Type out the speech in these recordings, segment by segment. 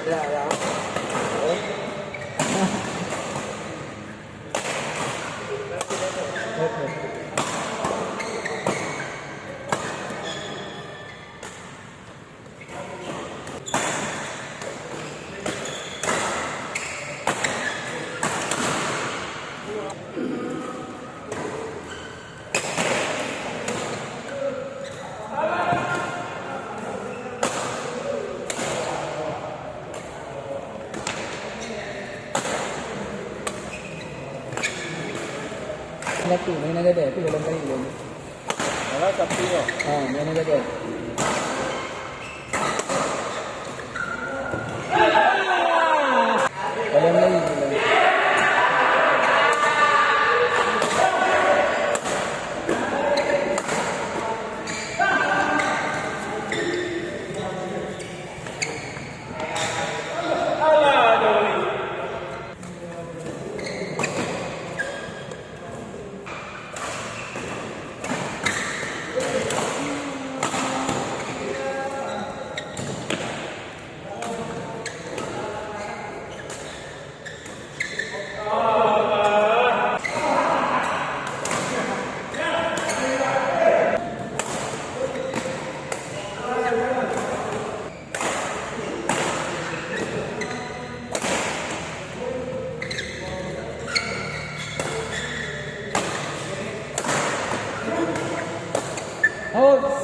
Ya, ya. मैंने दे दे फिर लंबा ही लेंगे Kalau tapi yo. हाँ मैंने दे दे लंबा ही लेंगे और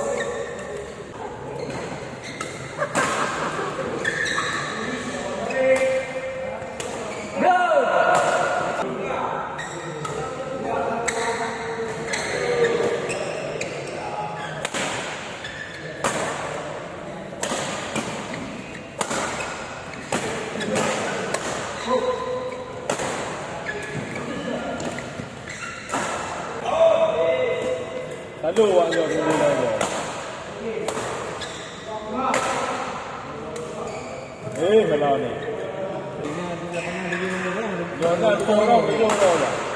Lalu awak yo dulu lah yo. Kalau ni. Yo nak tolong video lah.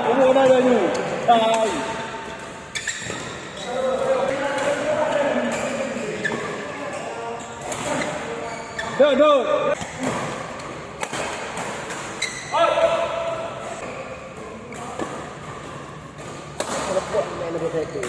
Pukul dah dulu. Hai. Duduk. Lepas main lebih satu.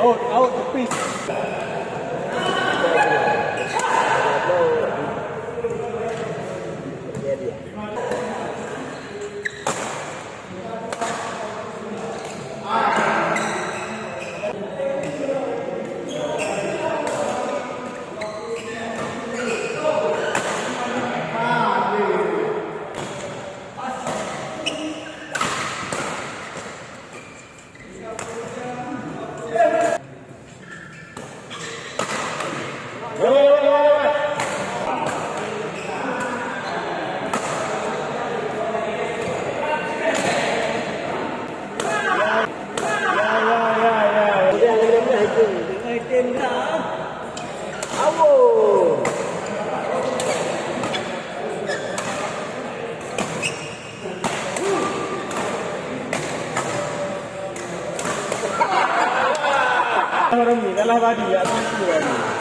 Out tepi. Orang ni kalah tadi ya tu tadi. Ya.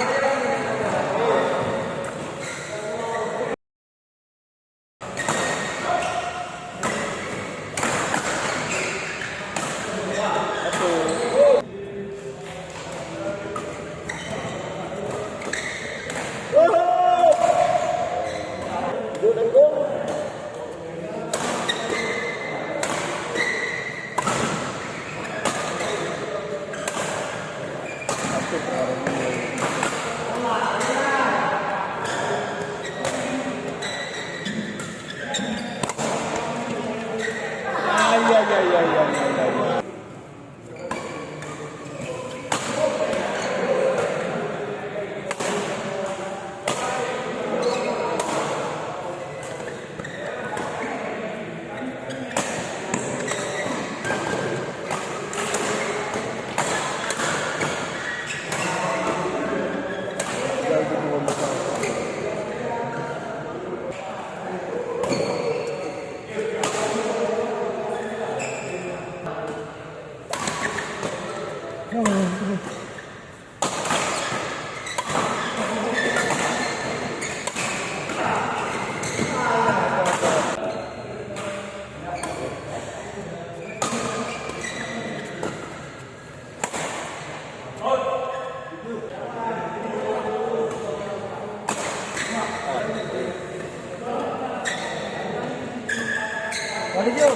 What did you?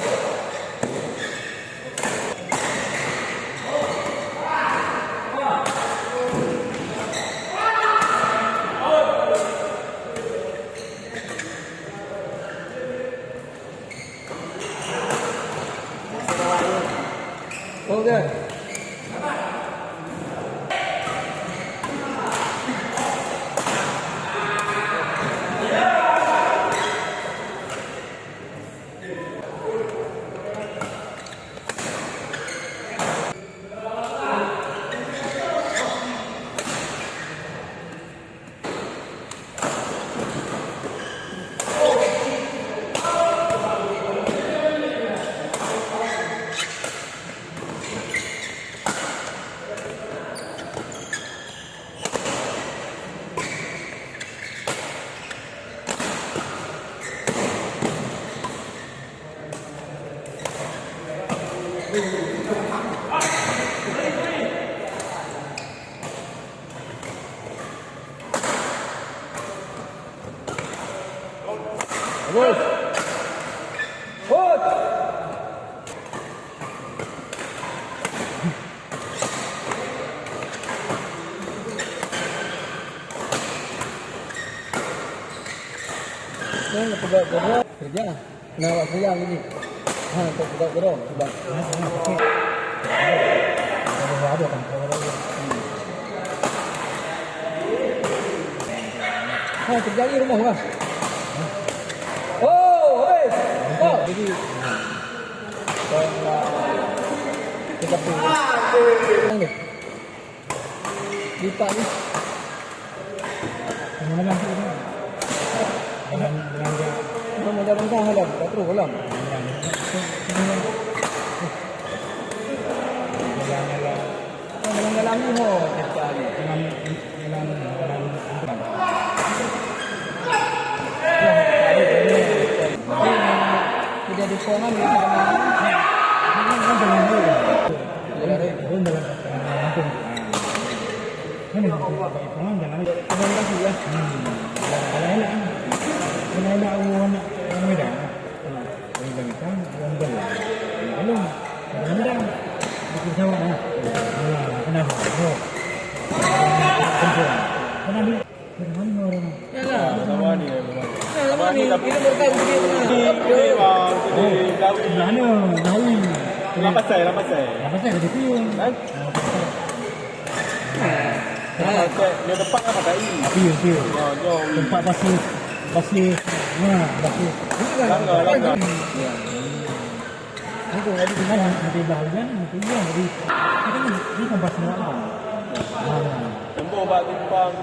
Okay. Terus. Put. Ini tegak gerong kerja. Nawak sayang ini. Ha, untuk tegak gerong sebab ada kan ha, terjadi rumah kan. Oh, habis. Oh, jadi kita pergi. Ni. Lipat ni. Mana tu? Mana dah bangkang halam, tak terus halam. Dalam ni ho, cari. Tidak di sana ni. Kan dalam ni. Dalam kampung. Mana tu? Kampung dalam ni. Kampung kasih ya. Dalam awan Medan. Ini bagi kan orang belah. Belum. Medan. Di Jawa nah. Kenapa? Oh. Kenapa? Mana orang? Sama ni. Lama ni kita berkau Ini mana? Daun. Lapas saya. Apa saya ada tu? Kan? Dia depan kan pakai ini. Api. Jom. Tempat pasir. Pasir. Langgar. Aku lagi dengan nanti bahagian nanti dia nanti ini kan pasir apa? Tembok bak timpang.